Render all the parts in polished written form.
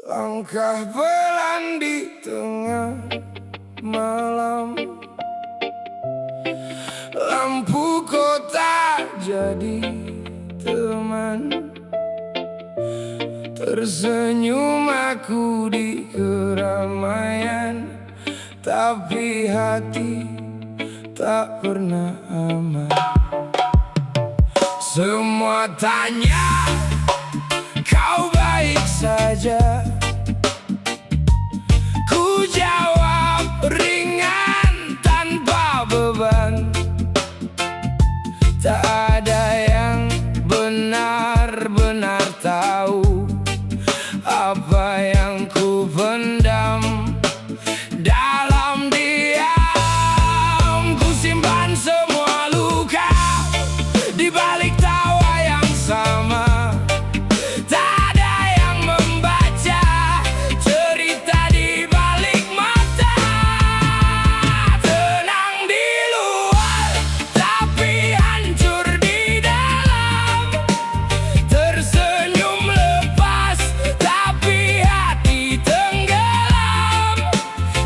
Langkah pelan di tengah malam, lampu kota jadi teman. Tersenyum aku di keramaian, tapi hati tak pernah aman. Semua tanya, kau baik saja? Ku jawab ringan tanpa beban. Tak ada yang benar-benar tahu apa yang ku pendam dalam diam. Ku simpan semua luka di balik tawa yang sama. Tak ada yang membaca cerita di balik mata. Tenang di luar, tapi hancur di dalam. Tersenyum lepas, tapi hati tenggelam.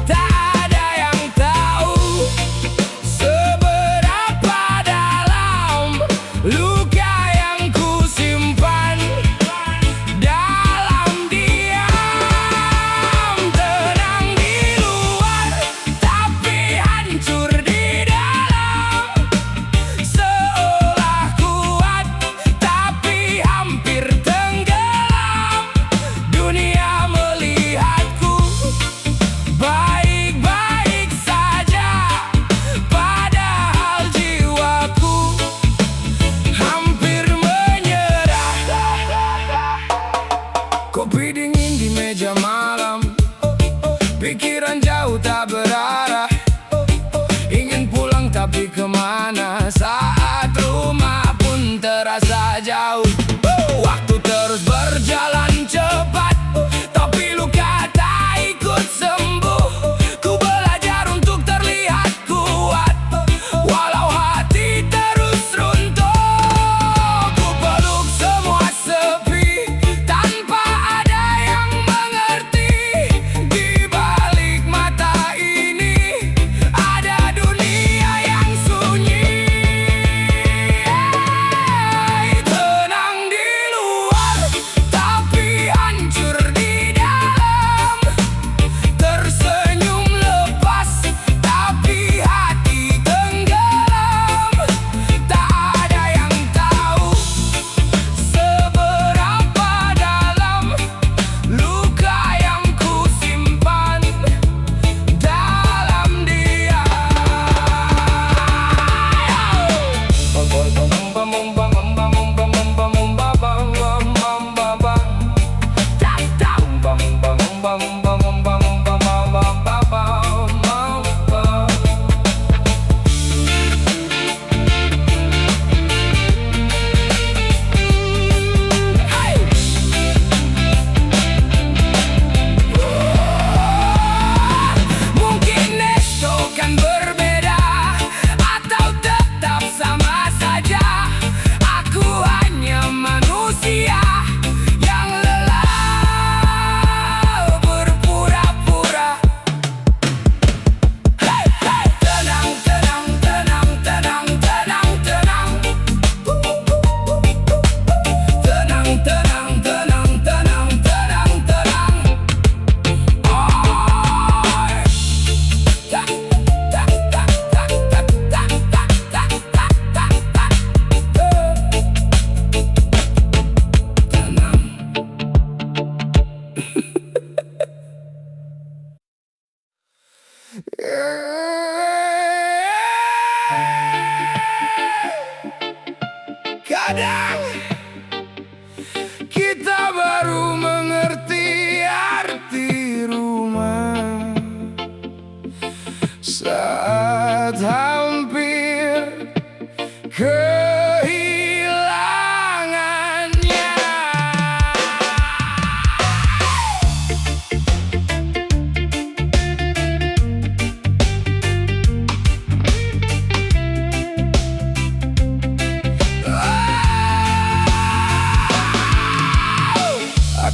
Tak ada yang tahu seberapa dalam luka yang ku simpan dalam diam. Tenang di luar, tapi hancur di dalam. Seolah kuat, tapi hampir tenggelam. Dunia melihatku baik-baik saja, padahal jiwaku hampir menyerah. Kopi dingin di meja malam, pikiran jauh tak berarah. Ingin pulang tapi kemana, saat rumah pun terasa jauh. Waktu terus berjalan cepat, tapi luka tak ikut sembuh. Ku belajar untuk terlihat kuat, walau hati terus runtuh. Ku peluk semua sepi, tanpa ada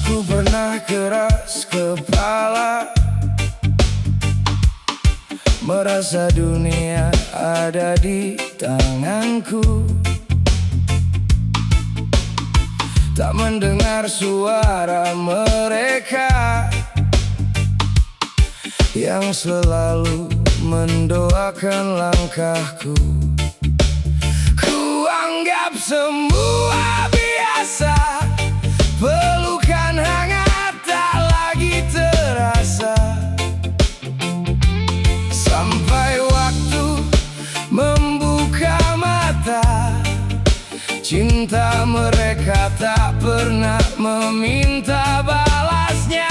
Aku pernah keras kepala, merasa dunia ada di tanganku, tak mendengar suara mereka yang selalu mendoakan langkahku. Ku anggap semua biasa, pelukan hangat tak lagi terasa, sampai waktu membuka mata. Cinta mereka tak pernah meminta balasnya.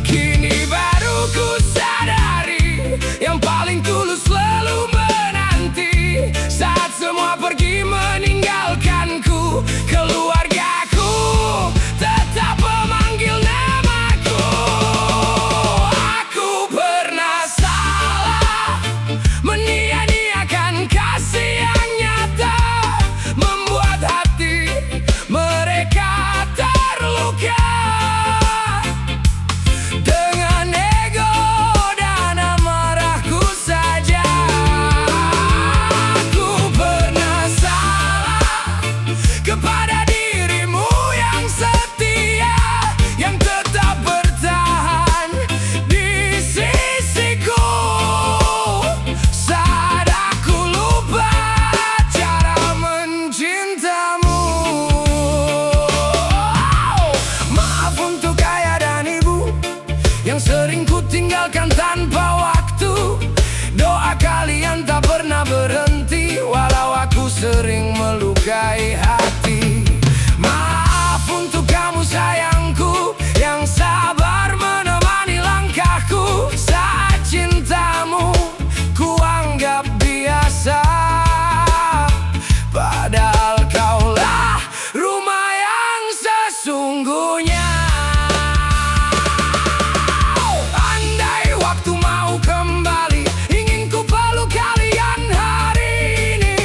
Kini baru ku sadari, yang paling tulus selalu menanti. Saat semua pergi meninggalkanku, keluargaku tetap memanggil namaku. Aku pernah salah, menyia-nyiakan kasih yang nyata, membuat hati mereka terluka. Dengan ego dan amarahku saja, aku pernah salah kepada dirimu yang setia, yang tetap bertahan di sisiku. Saat aku lupa cara mencintamu. Maaf untuk ayah dan ibu yang sering ku tinggalkan tanpa waktu. Doa kalian tak pernah berhenti, walau aku sering melukai hati. Maaf untuk kamu sayangku, yang sabar menemani langkahku. Saat cintamu ku anggap biasa, padahal kaulah rumah yang sesungguhnya. Andai waktu mau kembali, ingin ku peluk kalian hari ini.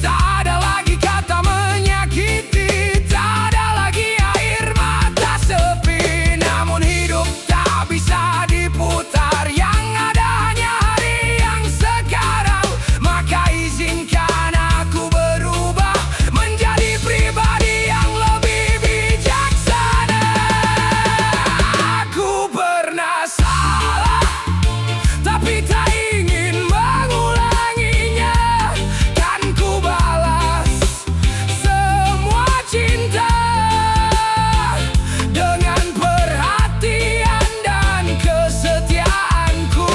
Tak ada lagi kata menyakiti, tak ada lagi air mata sepi. Namun hidup tak bisa diputar, yang ada hanya hari yang sekarang. Maka izinkan aku berubah menjadi pribadi yang lebih bijaksana. Aku pernah salah, tapi tak ingin mengulanginya. Kan ku balas semua cinta dengan perhatian dan kesetiaanku.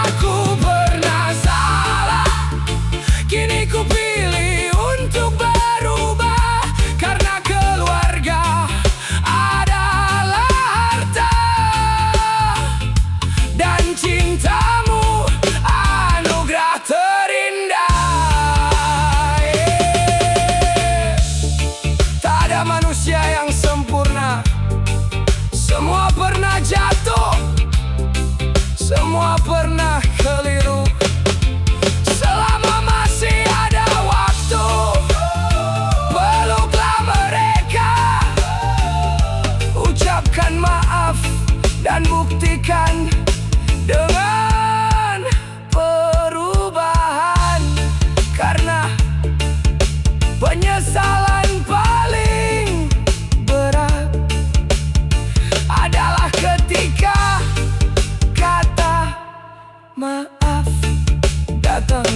Aku pernah salah, kini ku pilih untuk berubah. Karena keluarga adalah harta, dan cintamu anugerah terindah. Tak ada manusia yang sempurna, semua pernah jatuh, semua pernah keliru. Selama masih ada waktu, peluklah mereka, ucapkan maaf dan buktikan dengan perubahan. Karena penyesalan paling berat adalah ketika kata maaf datang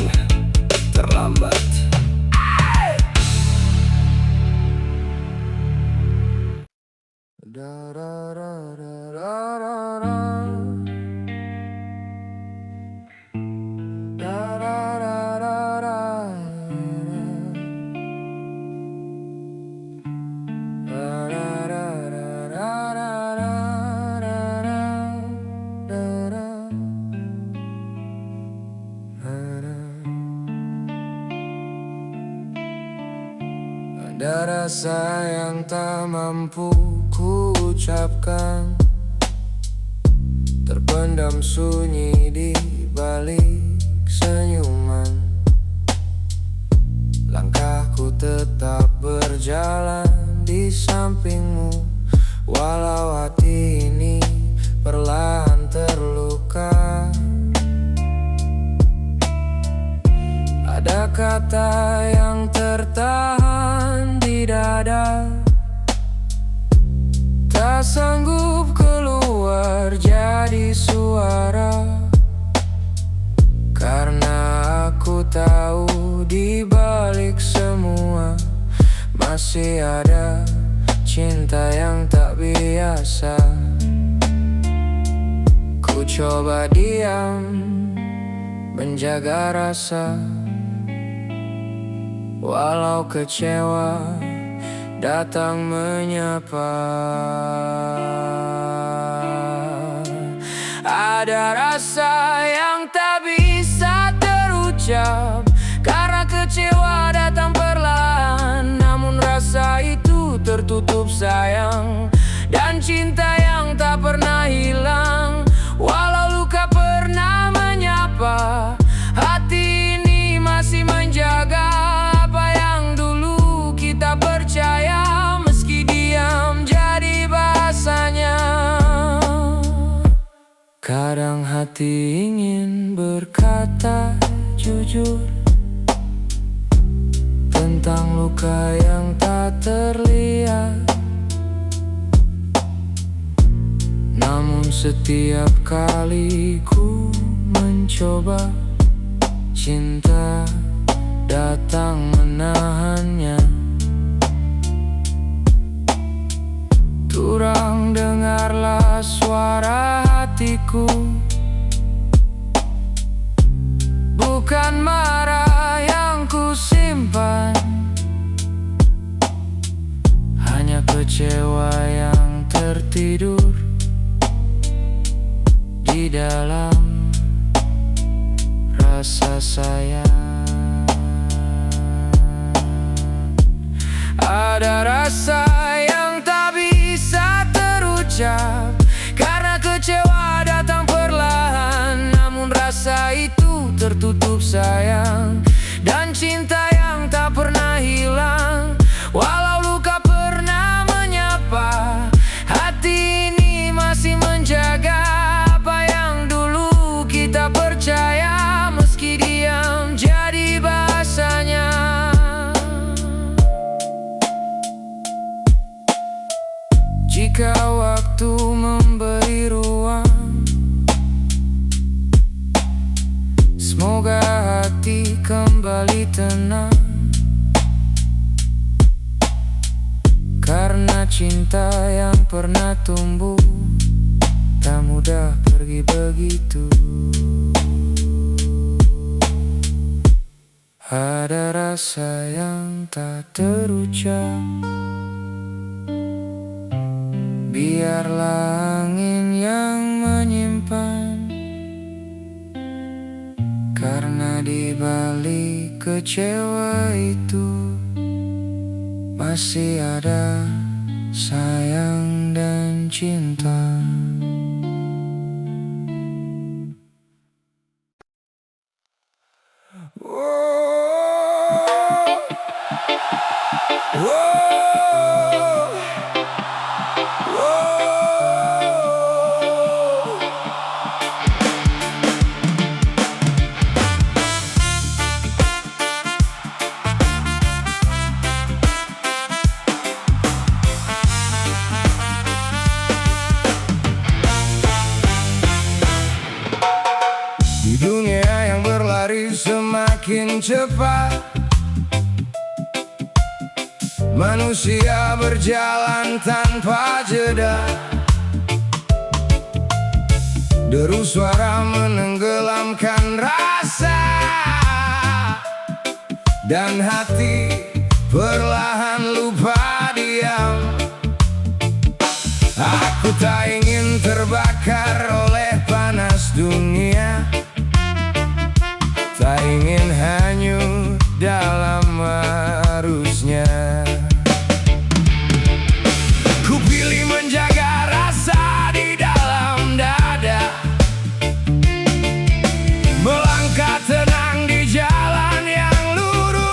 terlambat. Ada rasa yang tak mampu ku ucapkan, terpendam sunyi di balik senyuman. Langkahku tetap berjalan di sampingmu, walau hati ini perlahan terluka. Ada kata yang tertahan di dada, tak sanggup keluar jadi suara. Karena aku tahu di balik semua masih ada cinta yang tak biasa. Ku coba diam, menjaga rasa, walau kecewa datang menyapa. Ada rasa yang tak bisa terucap, karena kecewa datang perlahan. Namun rasa itu tertutup sayang, dan cinta yang tak pernah hilang. Walau luka pernah menyapa, hati ini masih menjaga apa yang dulu kita percaya. Meski diam jadi bahasanya. Kadang hati ingin berkata jujur tentang luka yang tak terlihat, namun setiap kali ku mencoba, cinta datang menahannya. Turang dengarlah suara hatiku, bukan marah yang ku simpan, hanya kecewa yang tertidur di dalam rasa sayang. Ada rasa yang tak bisa terucap, karena kecewa datang perlahan. Namun rasa itu tertutup sayang, dan cinta yang tak pernah hilang. Walau luka pernah menyapa, hati ini masih menjaga apa yang dulu kita percaya. Meski diam jadi bahasanya. Jika waktu memberi ruang, semoga hati kembali tenang. Karena cinta yang pernah tumbuh tak mudah pergi begitu. Ada rasa yang tak terucap, biarlah angin yang menyimpan. Karena di balik kecewa itu masih ada sayang dan cinta. Di dunia yang berlari semakin cepat, manusia berjalan tanpa jeda. Deru suara menenggelamkan rasa, dan hati perlahan lupa diam. Aku tak ingin terbakar oleh panas dunia, tak ingin hanyut dalam arusnya. Ku pilih menjaga rasa di dalam dada, melangkah tenang di jalan yang lurus.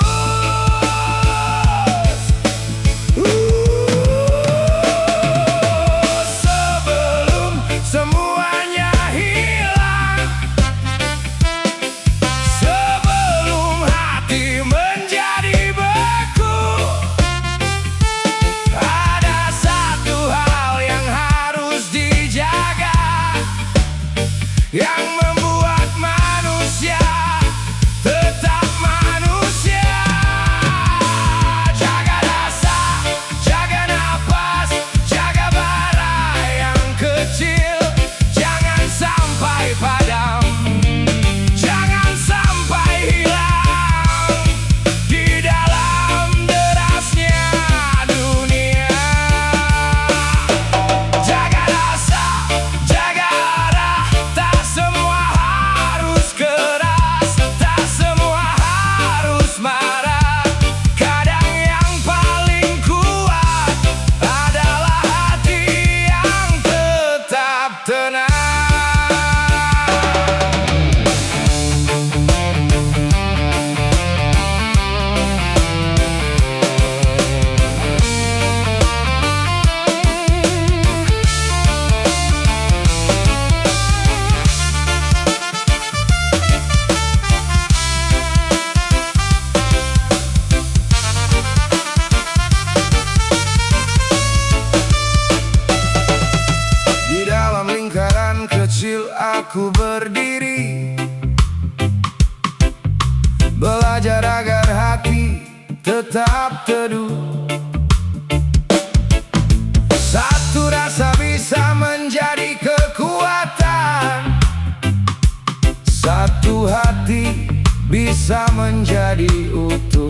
bisa menjadi utuh.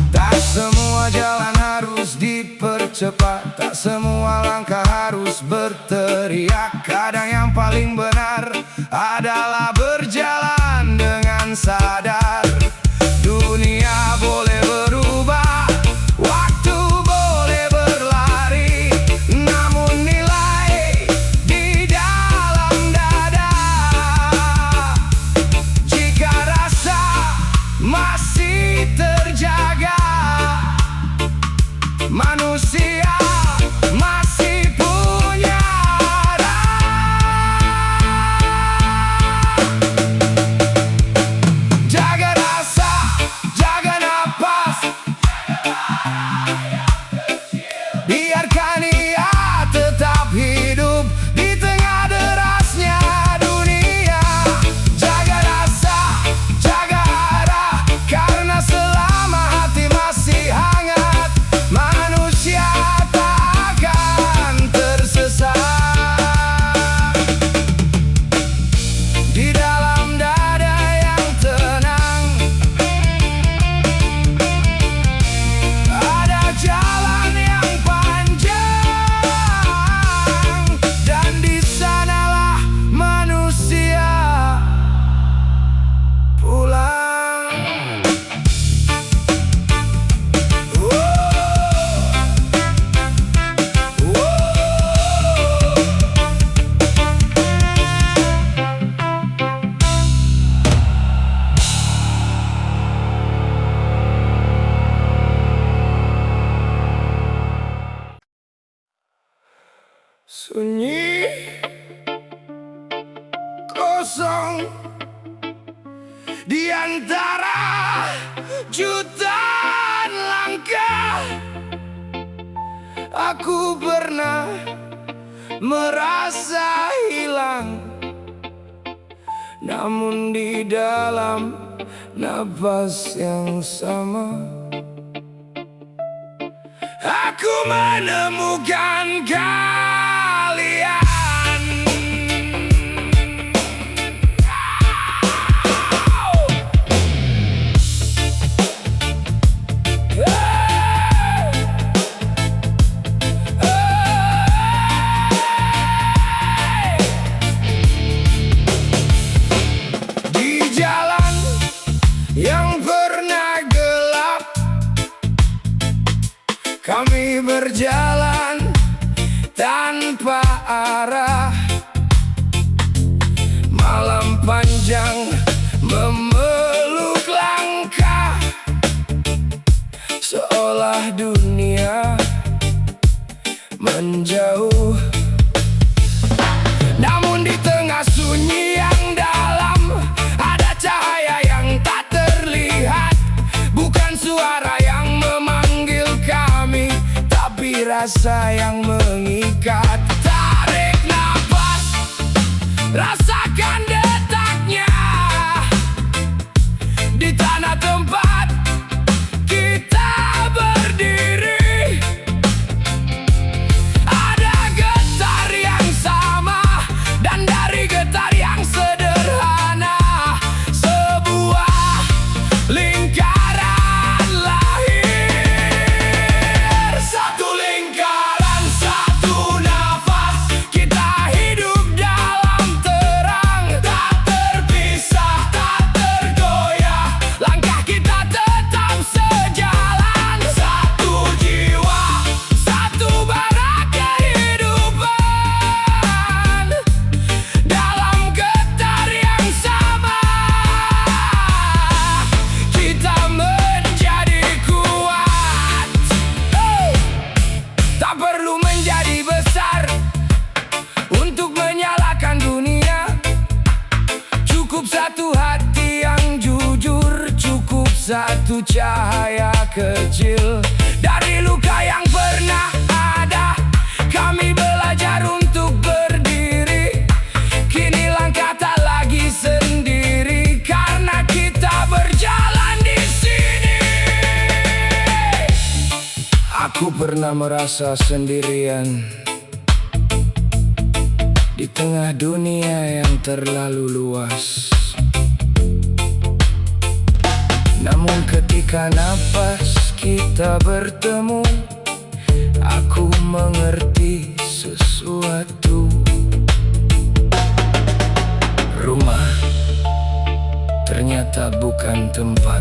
Tak semua jalan harus dipercepat, tak semua langkah harus berteriak. Kadang yang paling benar adalah berjalan dengan sadar. Dunia boleh berubah, waktu boleh berlari, namun nilai di dalam dada. Jika rasa masih terjaga, manusia masih punya arah. Jaga rasa, jaga napas, biarkan ia tetap hidup di tengah derasnya dunia. Jaga rasa, jaga arah, karena selama hati masih hangat, manusia tak akan tersesat. Di dalam dada yang tenang ada jalan yang panjang, dan di sanalah manusia pulang. Sunyi, kosong, di antara jutaan langkah. Aku pernah merasa hilang, namun di dalam napas yang sama aku menemukan kalian. Di jalan yang pernah gelap, kami berjalan tanpa arah. Malam panjang memeluk langkah, seolah dunia menjauh. Namun di tengah sunyi yang dalam ada cahaya yang tak terlihat. Bukan suara yang memanggil kami, tapi rasa yang mengikat. Tarik nafas, rasakan detaknya di tanah tempat kita berdiri. Ada getar yang sama, dan dari getar yang sederhana sebuah lingkaran lahir. Satu lingkaran, satu nafas, kita hidup dalam terang, tak terpisah, tak tergoyah. Langkah kita tetap sejalan. Satu jiwa, satu bara kehidupan, dalam getar yang sama kita menjadi kuat. Tak perlu menjadi besar untuk menyalakan dunia. Cukup satu hati yang jujur, cukup satu cahaya kecil. Dari luka yang pernah ada, kami belajar untuk berdiri. Kini langkah tak lagi sendiri, karena kita berjalan di sini. Aku pernah merasa sendirian di tengah dunia yang terlalu luas. Namun ketika napas kita bertemu, aku mengerti sesuatu. Rumah ternyata bukan tempat.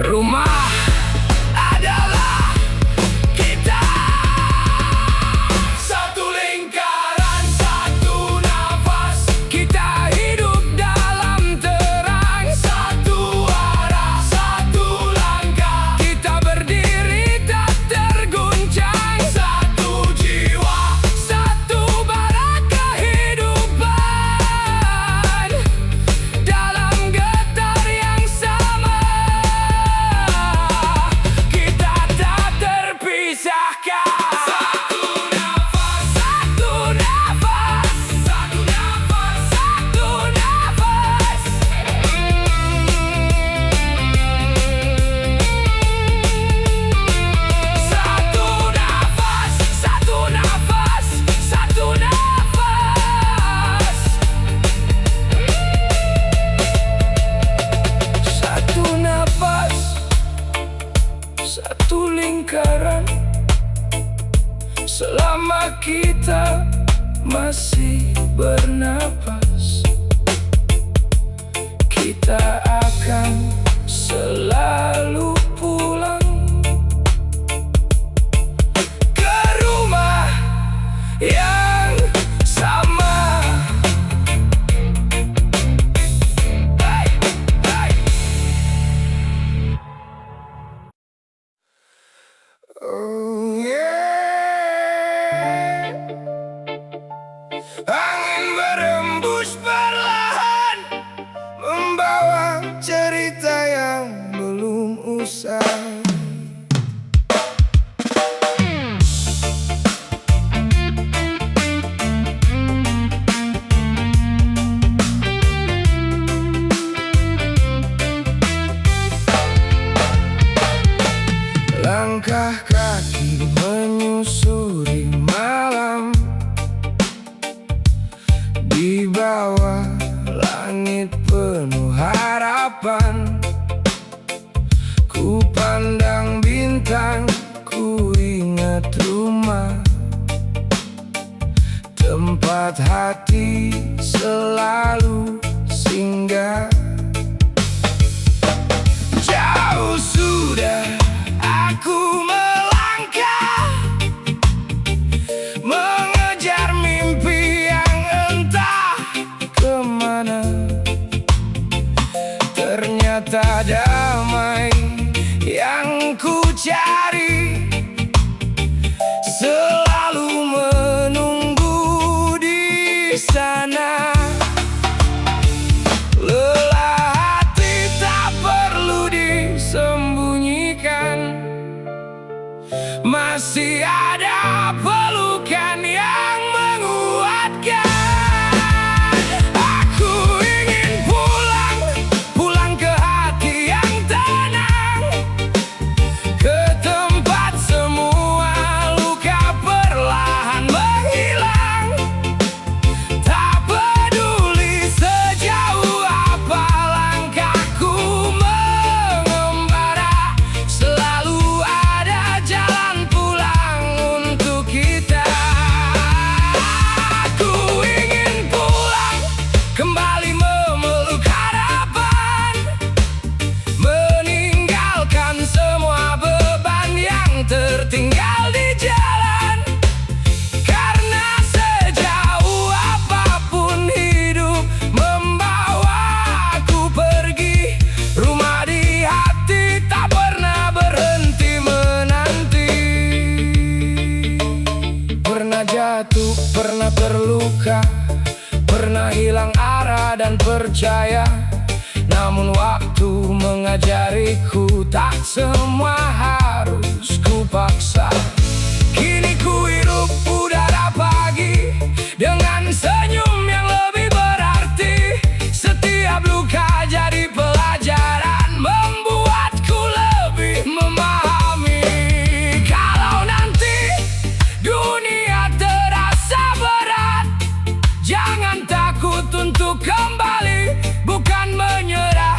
Rumah adalah kita. Satu lingkaran, satu nafas. Kita hidup dalam terang. Satu arah, satu langkah. Kita berdiri tak terguncang. Satu jiwa, satu bara kehidupan. Dalam getar yang sama, kita tak terpisahkan. Satu nafas, satu nafas, satu nafas, satu nafas. Satu nafas, satu nafas, satu nafas. Satu nafas, satu lingkaran. Selama kita masih bernapas, kita akan selalu pulang ke rumah yang sama. Hey, hey. Oh yeah. Angin berembus perlahan, membawa cerita yang belum usai. Langkah kaki menyusuri malam, di bawah langit penuh harapan. Ku pandang bintang, ku ingat rumah, tempat hati selalu singgah. Jauh sudah aku melangkah, mengejar mimpi yang entah kemana. Ternyata damai yang ku cari selalu menunggu di sana. Lelah hati tak perlu disembunyikan, masih ada pelukan yang menguatkan. Aku ingin pulang, pulang ke hati yang tenang, ke tempat semua luka perlahan menghilang. Tak peduli sejauh apa langkahku mengembara, selalu ada jalan pulang untuk kita. Aku ingin pulang, kembali memeluk harapan, meninggalkan semua beban yang tertinggal di jalan. Karena sejauh apapun hidup membawaku pergi, rumah di hati tak pernah berhenti menanti. Pernah jatuh, pernah terluka, pernah hilang arah dan percaya. Namun waktu mengajariku tak semua harus ku paksa. Kini ku hidup udara pagi dengan senyum yang lebih berarti. Setiap luka jadi pelajaran, membuatku lebih memahami. Kalau nanti dunia terasa berat, jangan takut untuk kembali, bukan menyerah,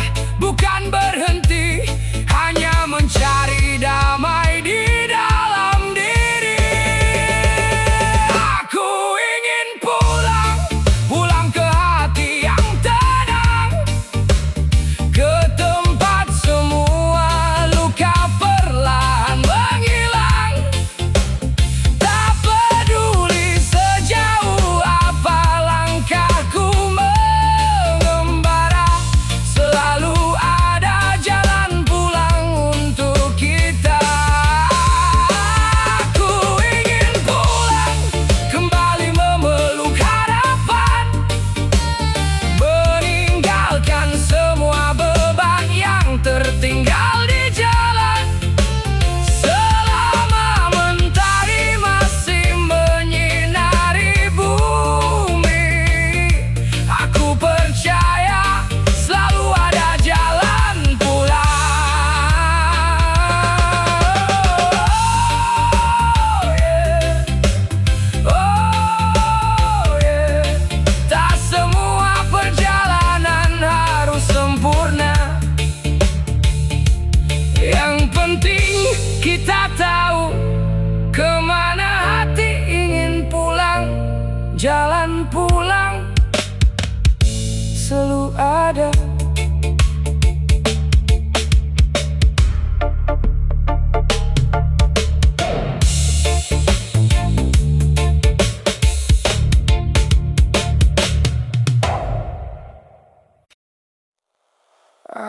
penting kita tahu kemana hati ingin pulang. Jalan pulang selalu ada.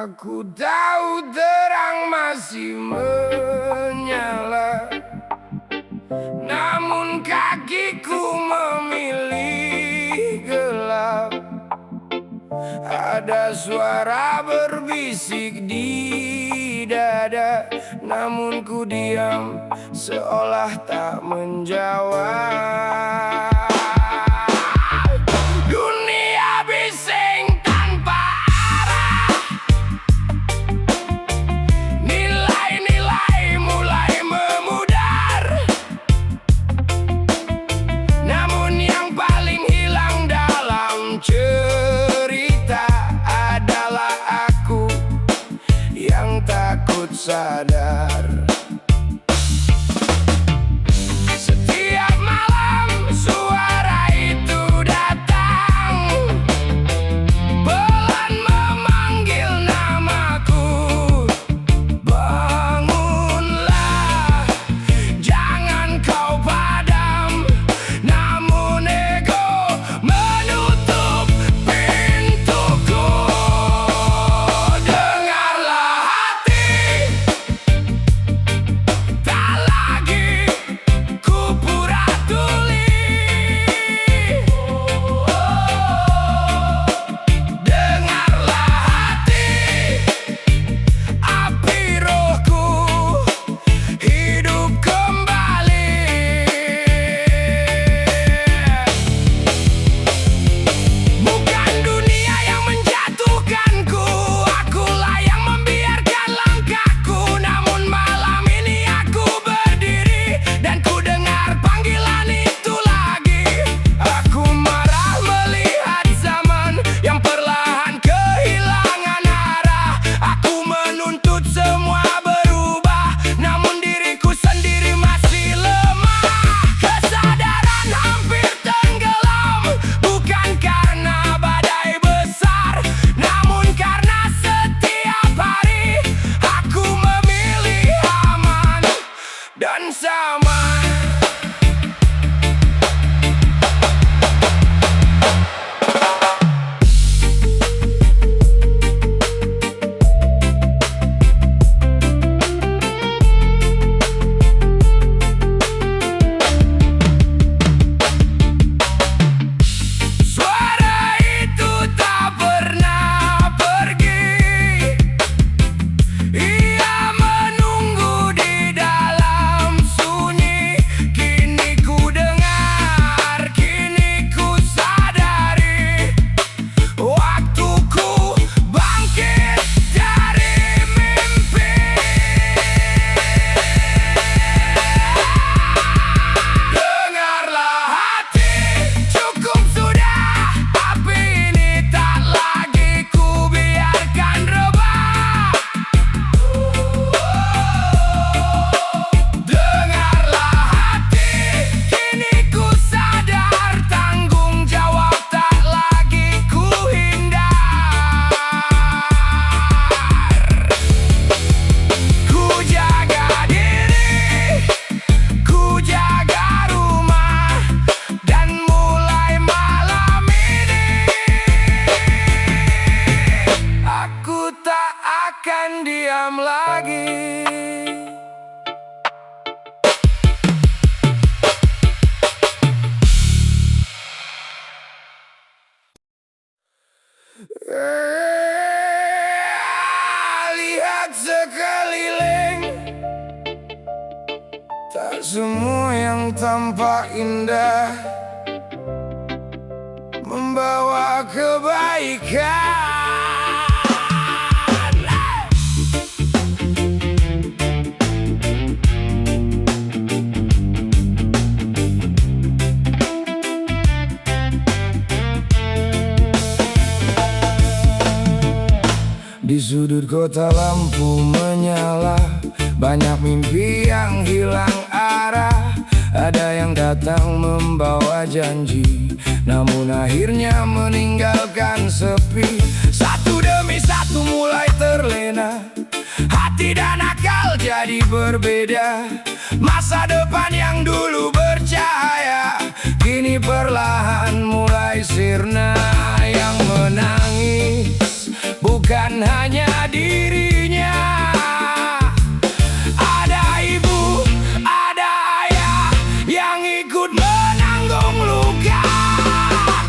Aku tahu terang masih menyala, namun kakiku memilih gelap. Ada suara berbisik di dada, namun ku diam seolah tak menjawab. Dunia bising tanpa arah, nilai-nilai mulai memudar, namun yang paling hilang dalam cerita adalah aku yang takut sadar. Setiap malam suara itu datang, pelan memanggil namaku. Bangunlah, jangan kau padam, namun ego menutup pintuku. Dengarlah hati, tak lagi ku pura tuli. Dengarlah hati, api rohku hidup kembali. Bukan dunia yang menjatuhkanku, akulah yang membiarkan langkahku. Namun malam ini aku berdiri dan ku dengar panggilan itu lagi. Aku marah melihat zaman yang perlahan kehilangan arah. Aku menuntut semua berubah, namun diriku sendiri masih lemah. Kesadaran hampir tenggelam, bukan karena badai besar, namun karena setiap hari aku memilih aman dan sama. Suara itu tak pernah pergi, ia menunggu di dalam sunyi. Kini ku dengar, kini ku sadari, waktuku bangkit dari mimpi. Dengarlah hati, cukup sudah, api ini tak lagi ku biarkan rebah. Dengarlah hati, kini ku sadar, tanggung jawab tak lagi ku hindar. Ku jaga diri, ku jaga rumah, dan mulai malam ini aku tak akan diam lagi. Lihat sekeliling, tak semua yang tampak indah membawa kebaikan. Di sudut kota lampu menyala, janji, namun akhirnya meninggalkan sepi. Satu demi satu mulai terlena, hati dan akal jadi berbeda. Masa depan yang dulu bercahaya kini perlahan mulai sirna. Yang menangis bukan hanya dirinya, ada ibu, ada ayah yang ikut menanggung luka.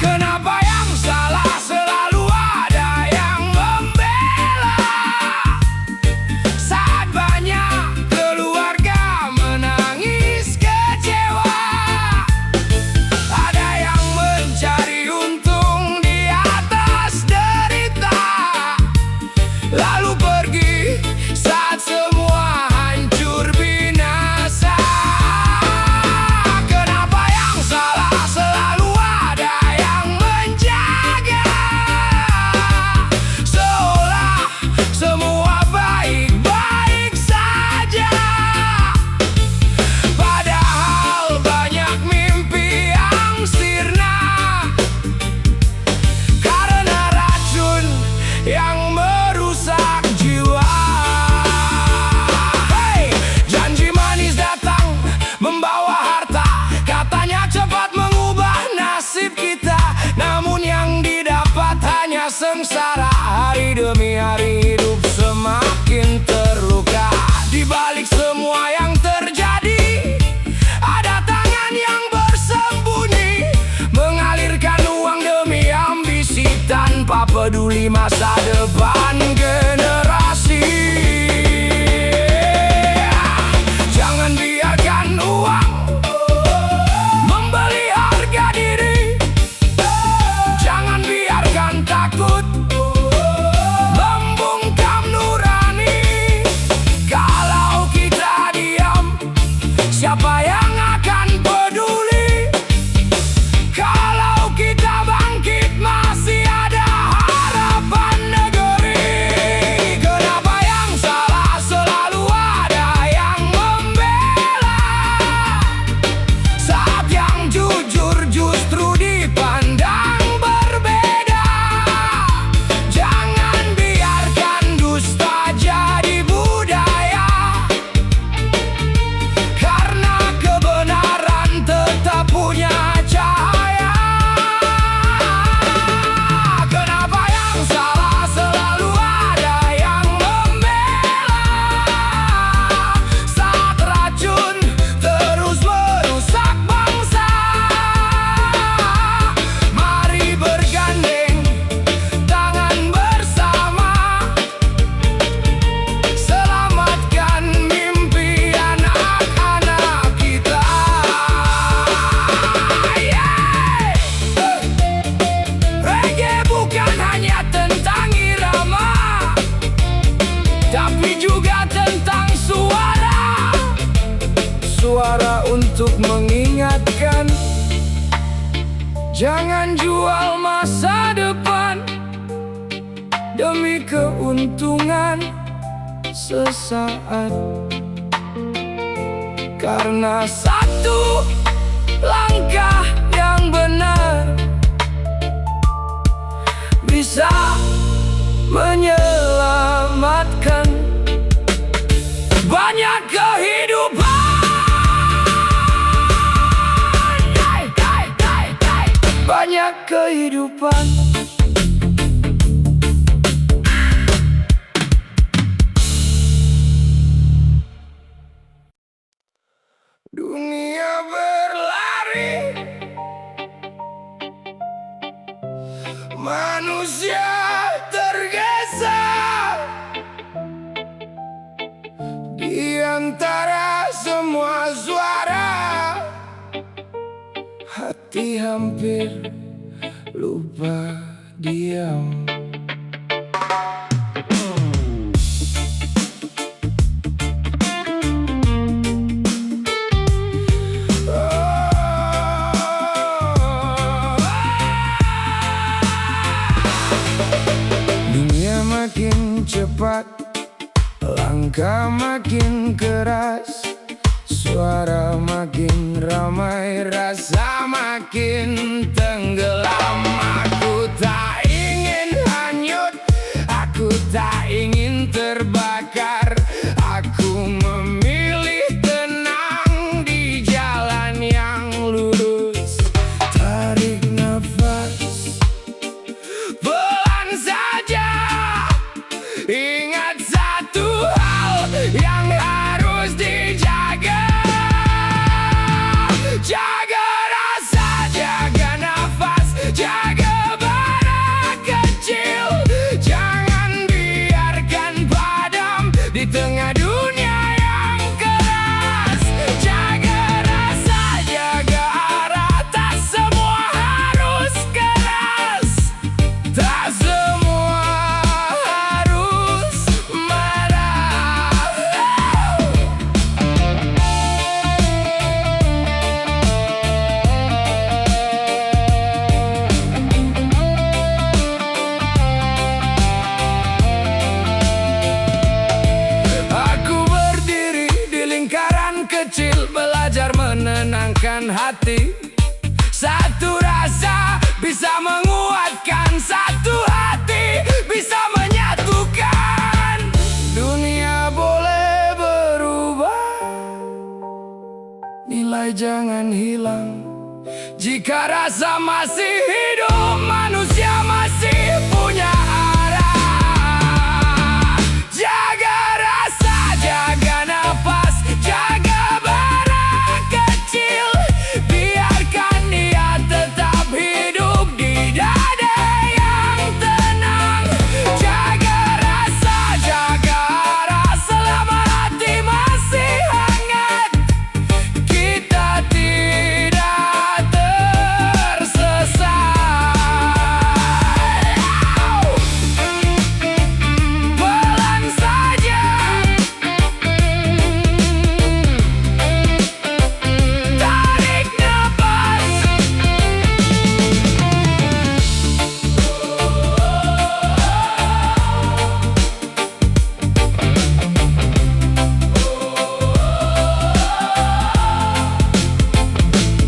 Kenapa yang salah selalu ada yang membela? Saat banyak keluarga menangis kecewa, ada yang mencari untung di atas derita, lalu pergi saat semua hancur binasa. Kenapa yang salah selalu ada yang menjaga, seolah semua baik-baik saja, padahal banyak mimpi yang sirna karena racun yang merusak jiwa. Hey, janji manis datang membawa harta, katanya cepat mengubah nasib kita, namun yang didapat hanya sengsara. Hari demi hari hidup semakin terluka. Di balik semua yang terjadi, ada tangan yang bersembunyi, mengalirkan uang demi ambisi tanpa peduli masa depan generasi. Jangan biarkan uang membeli harga diri, jangan biarkan takut membungkam nurani. Kalau kita diam, siapa yang akan peduli? Kalau kita bangkit, masih ada harapan negeri. Kenapa yang salah selalu ada yang membela, saat yang jujur justru dipandang berbeda? Jangan biarkan dusta jadi budaya, karena kebenaran tetap punya cahaya. Kenapa yang salah selalu ada yang membela, saat racun terus merusak bangsa? Mari bergandeng tangan bersama, selamatkan mimpi anak-anak kita. Reggae bukan hanya tentang irama, tapi juga tentang suara. Suara untuk mengingatkan, jangan jual masa depan demi keuntungan sesaat. Karena satu langkah yang benar bisa menyelamatkan banyak kehidupan. Banyak kehidupan. Dunia berlari, manusia tergesa di antara semua suara. Hati hampir lupa diam. Dunia makin cepat, langkah makin keras. Suara makin ramai, rasa makin tenggelam. Aku tak ingin hanyut, aku tak ingin terbakar. Aku memilih tenang di jalan yang lurus. Tarik nafas pelan saja. Ingat satu hal yang harus dijaga. Jaga rasa, jaga nafas, jaga bara kecil. Jangan biarkan padam di tengah dunia yang keras. Jaga rasa, jaga arah, tak semua harus keras. Tak semua harus marah. Aku berdiri di lingkaran kecil, belajar menenangkan hati. Satu rasa bisa menguatkan, satu hati bisa menyatukan. Dunia boleh berubah, nilai jangan hilang. Jika rasa masih hidup, manusia masih punya arah. Jaga rasa, jaga nafas, jaga bara kecil. Biarkan dia tetap hidup di dada yang tenang. Jaga rasa, jaga arah, selama hati masih hangat. Kita tidak tersesat. Pelan saja, tarik nafas.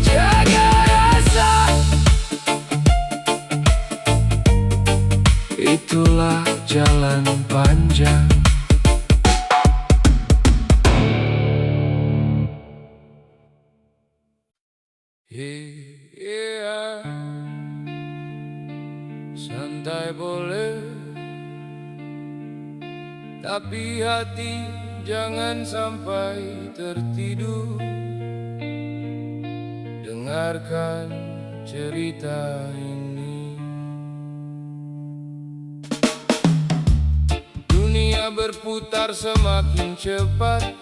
Jaga rasa, itulah jalan panjang. Iya, santai boleh, tapi hati jangan sampai tertidur. Dengarkan cerita ini. Dunia berputar semakin cepat,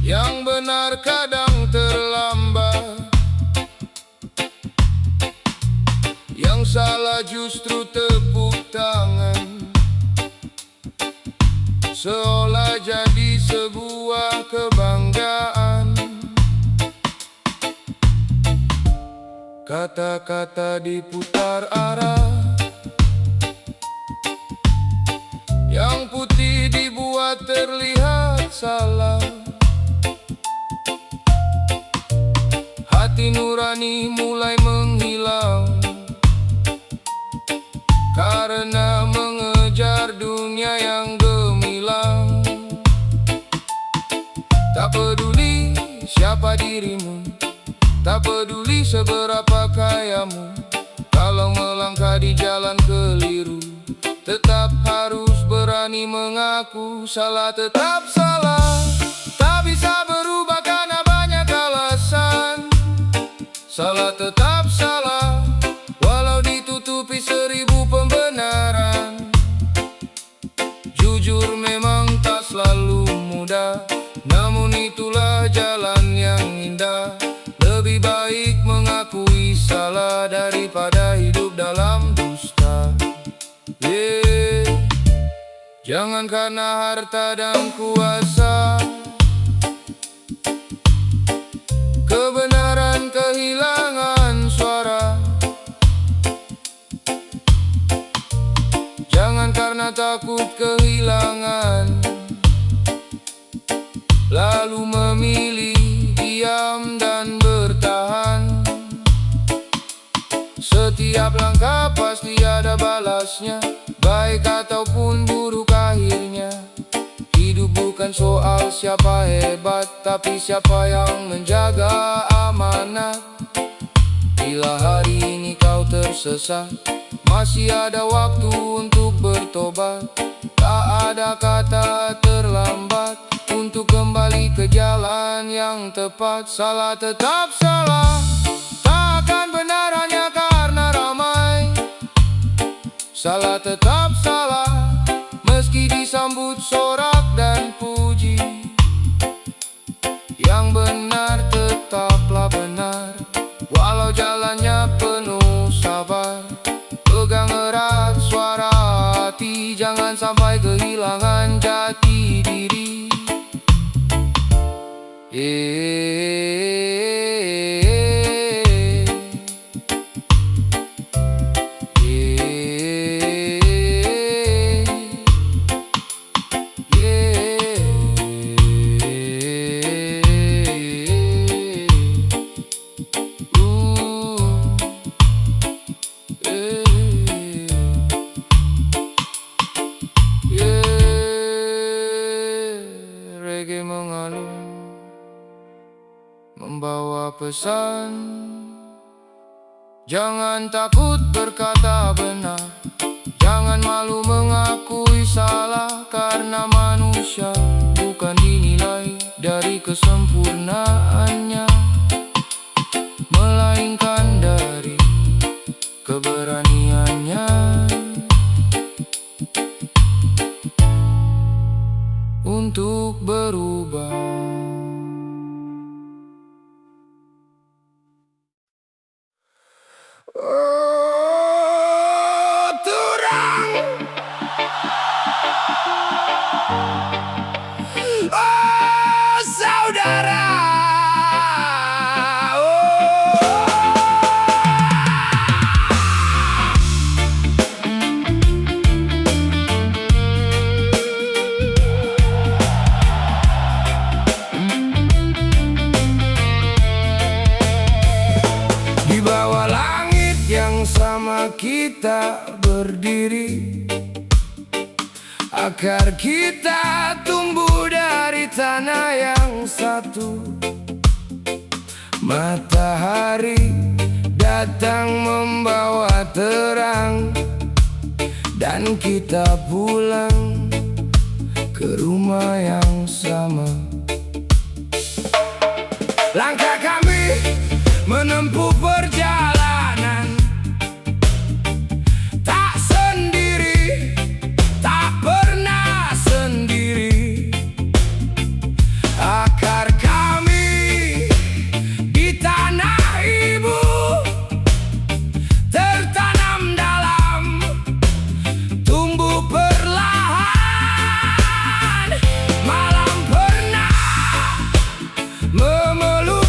yang benar kadang terlambat, yang salah justru tepuk tangan, seolah jadi sebuah kebanggaan. Kata-kata diputar arah, yang putih dibuat terlihat salah. Hati nurani mulai menghilang karena mengejar dunia yang gemilang. Tak peduli siapa dirimu, tak peduli seberapa kayamu, kalau melangkah di jalan keliru, tetap harus berani mengaku salah tetap salah. Tak bisa berubah karena banyak alasan. Salah tetap salah, walau ditutupi 1000 pembenaran. Jujur memang tak selalu mudah, namun itulah jalan yang indah. Lebih baik mengakui salah daripada hidup dalam dusta. Jangan karena harta dan kuasa kebenaran kehilangan suara. Jangan karena takut kehilangan selalu memilih diam dan bertahan. Setiap langkah pasti ada balasnya, baik ataupun buruk akhirnya. Hidup bukan soal siapa hebat, tapi siapa yang menjaga amanat. Bila hari ini kau tersesat, masih ada waktu untuk bertobat. Tak ada kata terlambat untuk kembali ke jalan yang tepat. Salah tetap salah, takkan benar hanya karena ramai. Salah tetap salah, meski disambut sorak dan puji. Yang benar tetaplah benar, walau jalannya penuh sabar. Pegang erat suara hati, jangan sampai kehilangan jati diri. Reggae mengalun, membawa pesan. Jangan takut berkata benar, jangan malu mengakui salah. Karena manusia bukan dinilai dari kesempurnaannya, melainkan dari keberaniannya untuk berubah. Oh, turang, oh saudara, di bawah langit yang sama kita berdiri. Akar kita tumbuh dari tanah yang satu. Matahari datang membawa terang, dan kita pulang ke rumah yang sama. Langkah kami menempuh perjalanan, tak sendiri, tak pernah sendiri. Akar kami di tanah ibu, tertanam dalam, tumbuh perlahan. Malam pernah memeluk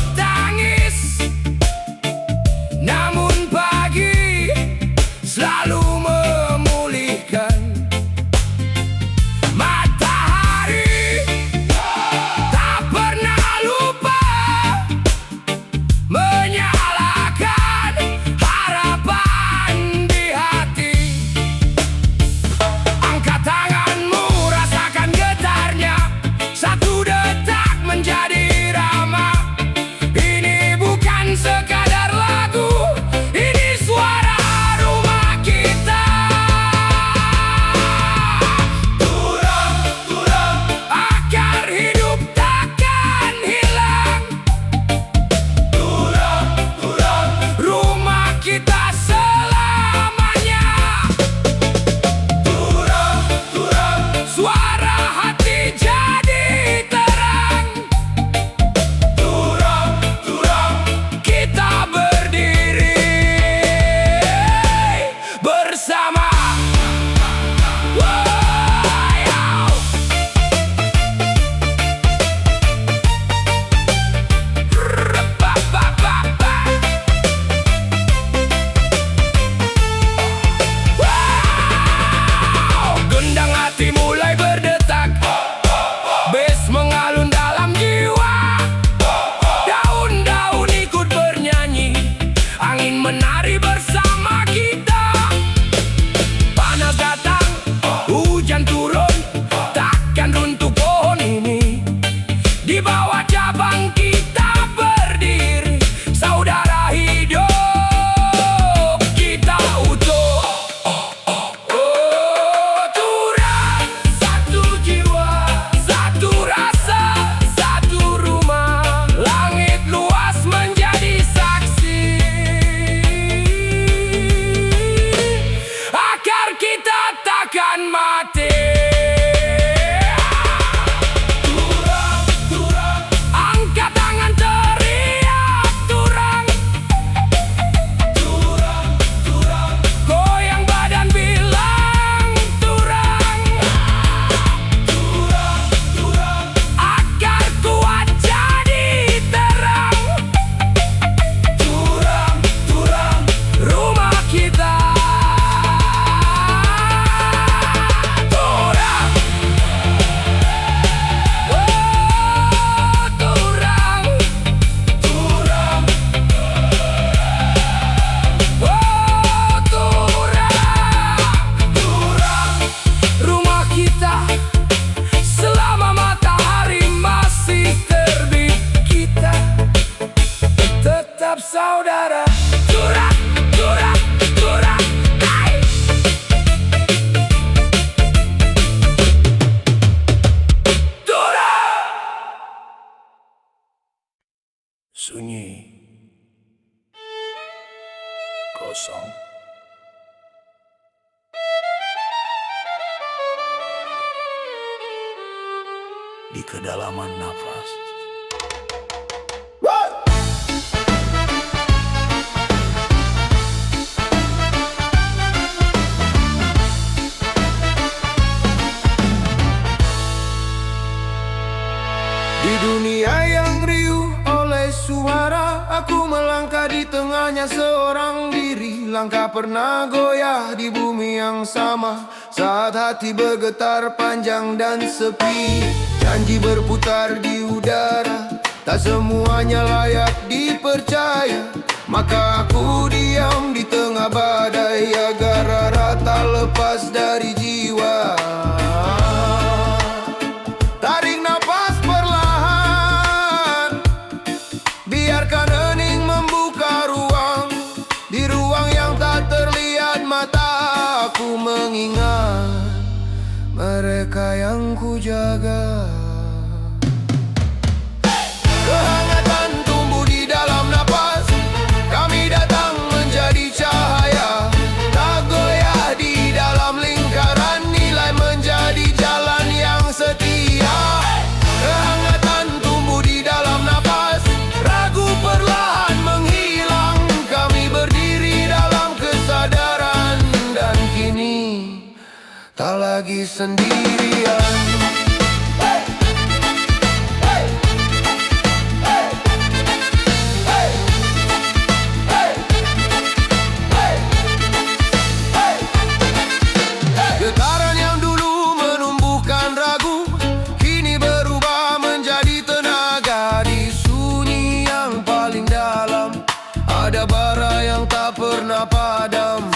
di kedalaman nafas. Di dunia yang riuh oleh suara, aku melangkah di tengahnya seorang diri. Langkah pernah goyah di bumi yang sama, saat hati bergetar panjang dan sepi. Janji berputar di udara, tak semuanya layak dipercaya. Maka aku diam di tengah badai, agar rara tak lepas dari jiwa. Tarik nafas perlahan, biarkan hening membuka ruang. Di ruang yang tak terlihat mata, aku mengingat mereka yang kujaga. Kehangatan tumbuh di dalam napas, kami datang menjadi cahaya. Tak goyah di dalam lingkaran, nilai menjadi jalan yang setia. Kehangatan tumbuh di dalam napas, ragu perlahan menghilang. Kami berdiri dalam kesadaran, dan kini tak lagi sendirian. Getaran yang dulu menumbuhkan ragu, kini berubah menjadi tenaga. Di sunyi yang paling dalam, ada bara yang tak pernah padam.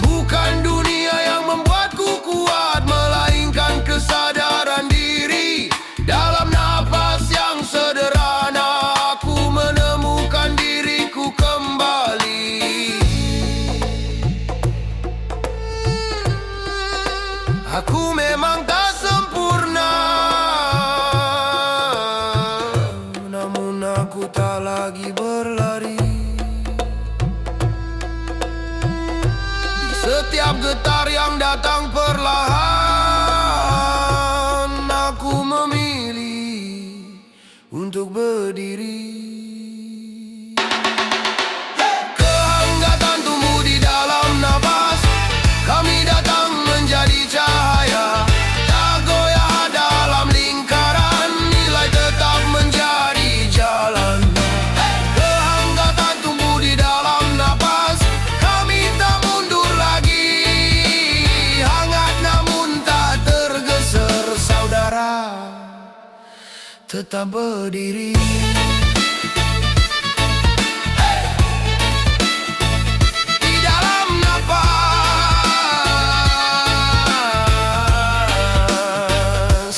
Bukan dunia yang membuatku kuat, melainkan kesadaran diri. Dalam napas yang sederhana, aku menemukan diriku kembali. Aku memang tak sempurna, namun aku tak lagi berlari. Di setiap getar yang datang perlahan, aku memilih untuk berdiri. Kehangatan tumbuh di dalam nafas, kami datang menjadi cahaya. Tak goyah dalam lingkaran, nilai tetap menjadi jalan. Kehangatan tumbuh di dalam napas, kami tak mundur lagi. Hangat namun tak tergeser, saudara tetap berdiri. Di dalam napas,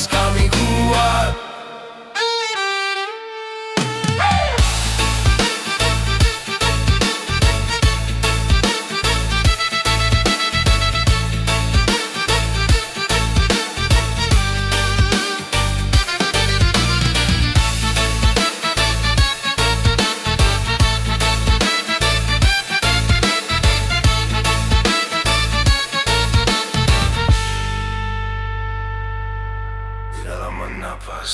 kami kuat. Di dalam napas.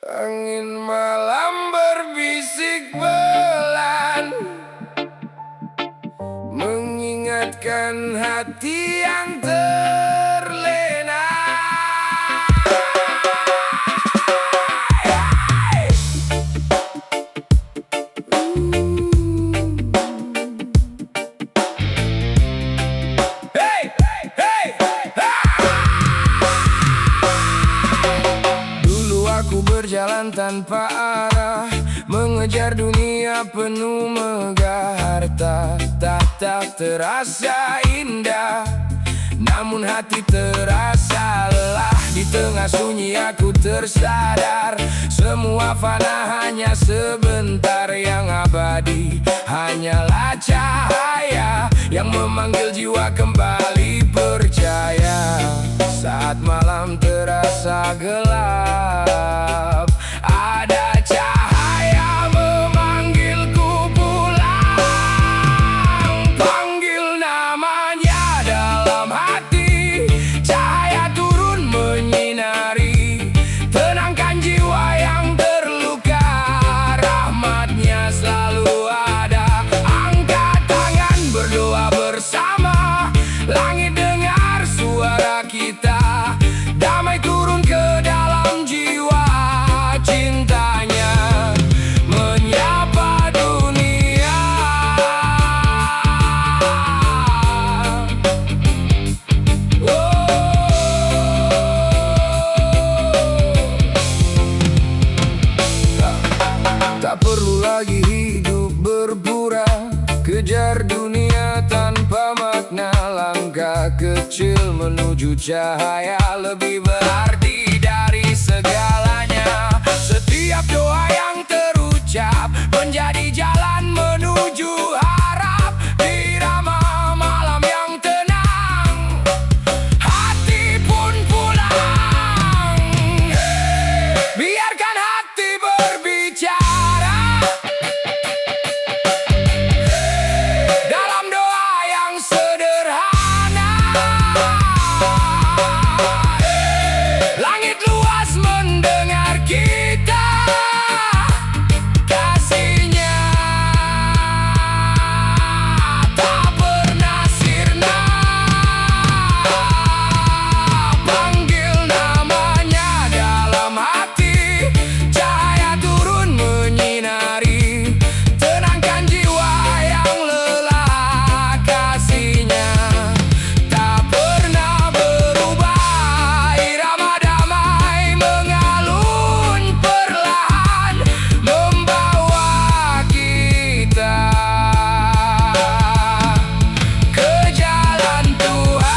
Angin malam berbisik pelan, mengingatkan hati yang terlena. Hey, hey, dulu aku berjalan tanpa arah, mengejar dunia penuh megah harta. Tak terasa indah, namun hati terasa lelah. Di tengah sunyi aku tersadar, semua fana hanya sebentar. Yang abadi hanyalah cahaya yang memanggil jiwa kembali percaya. Saat malam terasa gelap, ada cahaya memanggilku pulang. Panggil dunia tanpa makna. Langkah kecil menuju cahaya lebih berarti dari segalanya. Setiap doa yang terucap menjadi jalan menuju harap. Irama malam yang tenang, hati pun pulang. Biarkan hati berbicara dalam doa yang sederhana. Langit luas mendengar kita. Kasihnya tak pernah sirna. Panggil namanya dalam hati, cahaya turun menyinari. Tenangkan jiwa yang lelah. Kasihnya tak pernah berubah. Irama damai mengalun perlahan, membawa kita ke jalan Tuhan.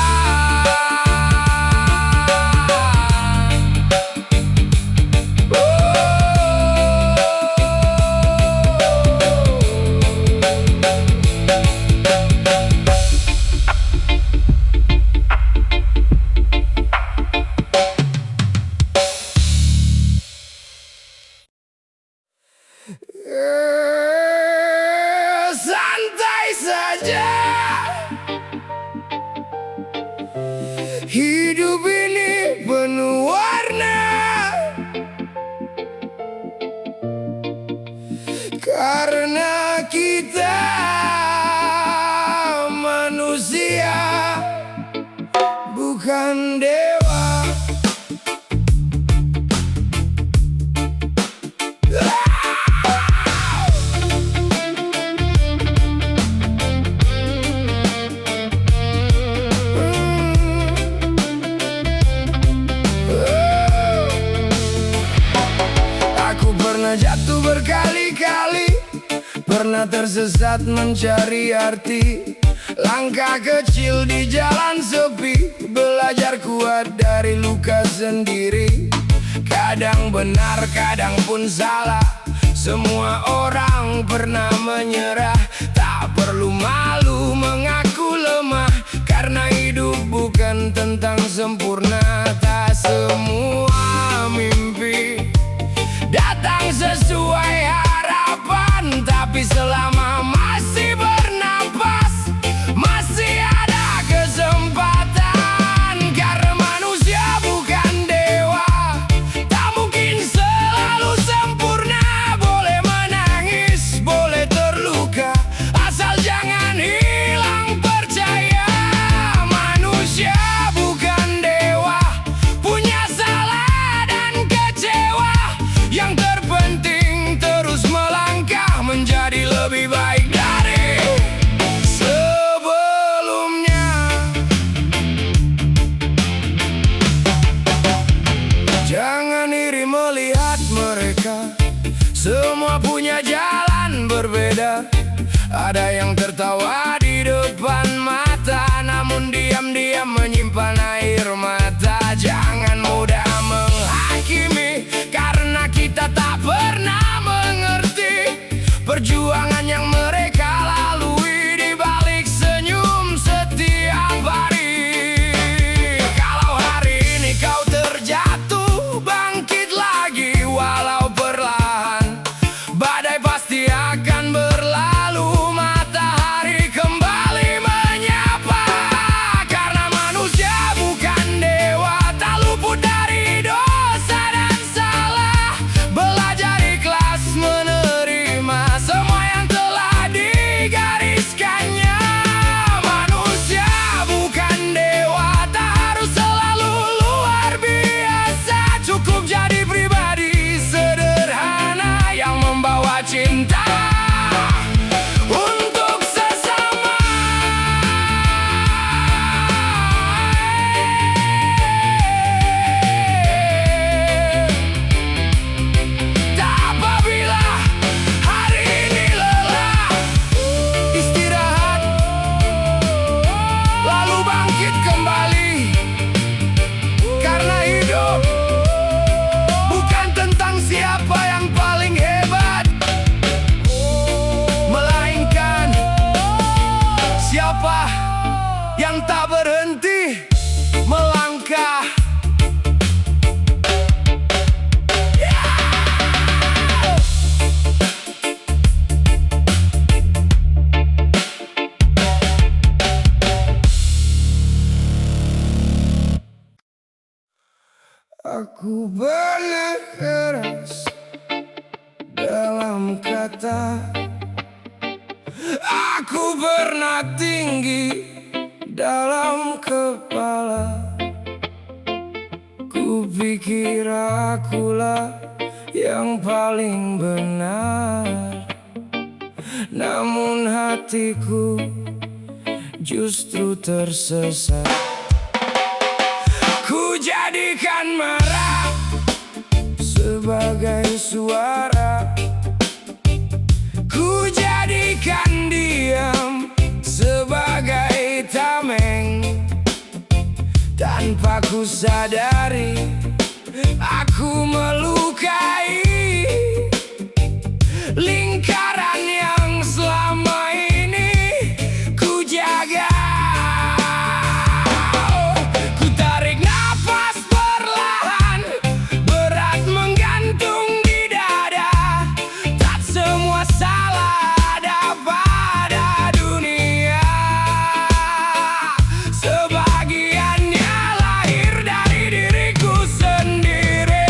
Santai saja, hidup ini penuh warna. Karena kita manusia, bukan dewa. Aku pernah jatuh berkali-kali, pernah tersesat mencari arti. Langkah kecil di jalan sepi, belajar kuat dari luka sendiri. Kadang benar, kadang pun salah. Semua orang pernah menyerah. Tak perlu malu mengaku lemah, karena hidup bukan tentang sempurna. Tak semua mimpi datang sesuai harapan, tapi selama masih bernapas, masih ada kesempatan. Karena manusia bukan dewa, tak mungkin selalu sempurna. Boleh menangis, boleh terluka, asal jangan hilang yang tak berhenti melangkah. Aku berkeras dalam kata, aku pernah tinggi dalam kepala. Ku pikir akulah yang paling benar, namun hatiku justru tersesat. Ku jadikan marah sebagai suara, ku jadikan diam sebagai tameng. Tanpa ku sadari, aku melukai lingkaran yang selama ini ku jaga. Ku tarik nafas perlahan, berat menggantung di dada. Tak semua salah ada pada dunia, sebagiannya lahir dari diriku sendiri.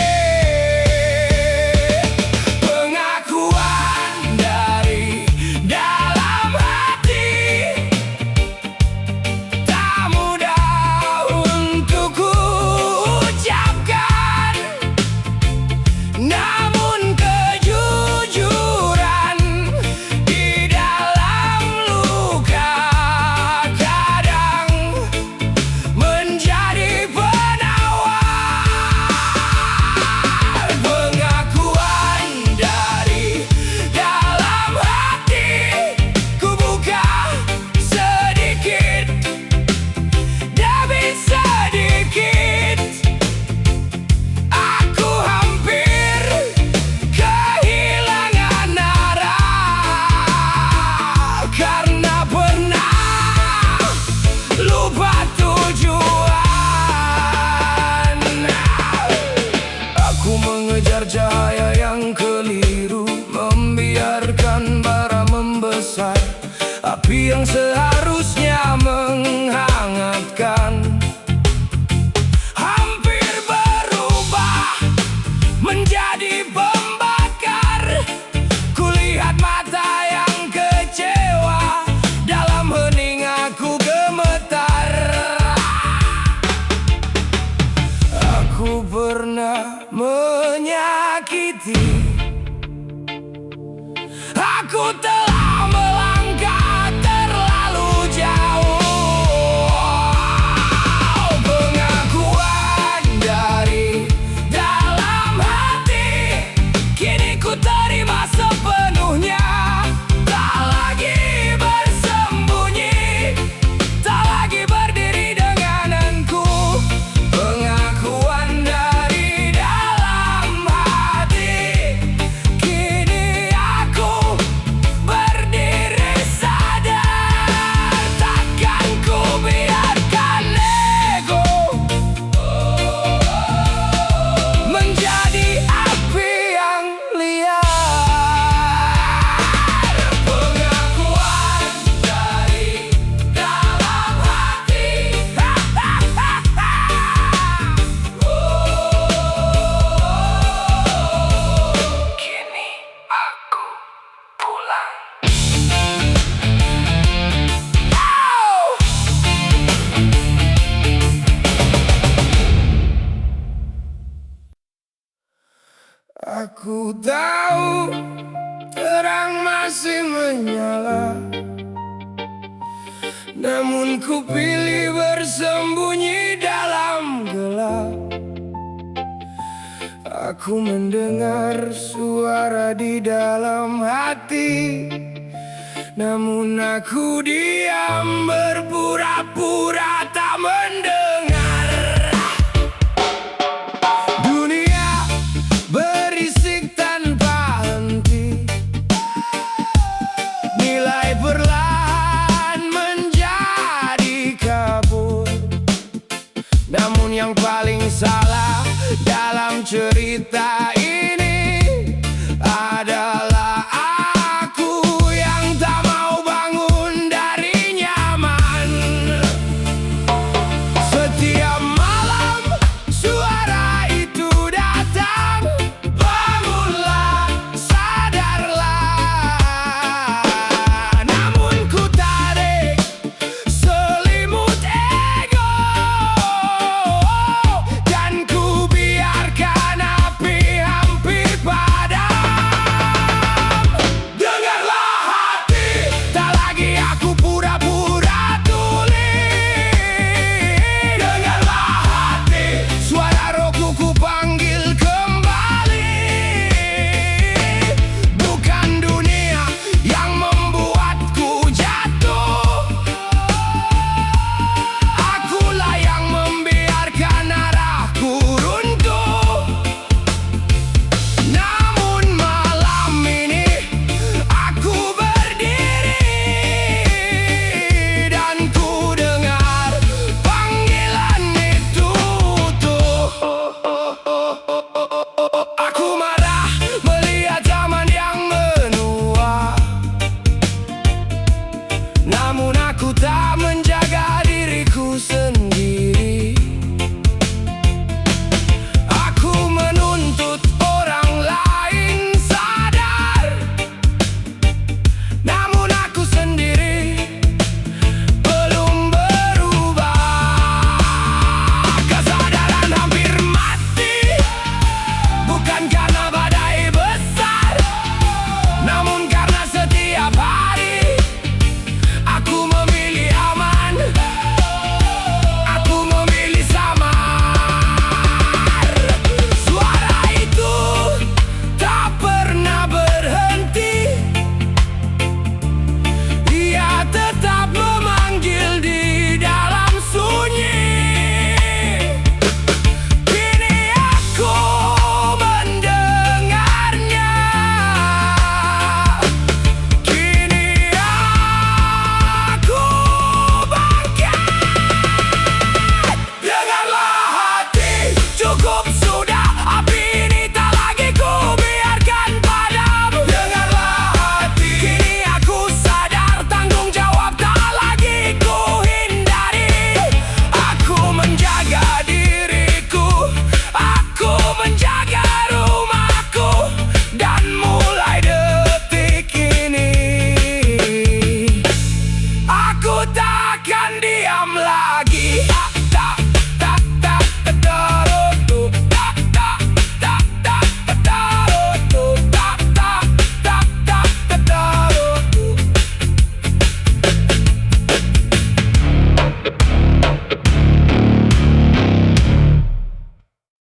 Pengakuan dari dalam hati tak mudah untuk ku ucapkan, namun kejujuran di dalam luka kadang menjadi penawar. Pengakuan dari dalam hati ku buka sedikit demi sedikit. Aku hampir kehilangan arah karena pernah lupa tujuan. Aku mengejar cahaya yang keliru, membiarkan bara membesar, api yang seharusnya menghangatkan hampir berubah menjadi pembakar. Kulihat mata yang kecewa, dalam hening aku gemetar. Aku pernah menyakiti, aku telah melangkah terlalu jauh. Pengakuan dari dalam hati kini ku terima sepenuhnya. Tak lagi bersembunyi, tak lagi berdiri dengan engku. Pengakuan dari dalam hati, kini aku berdiri sadar. Takkan ku biarkan ego menjadi api yang liar. Pengakuan dari dalam hati, kini aku pulang. Aku tahu terang masih menyala, namun ku pilih bersembunyi dalam gelap. Aku mendengar suara di dalam hati, namun aku diam berpura-pura tak mendengar. Dunia berisik tanpa henti, nilai perlahan menjadi kau. tak menjadi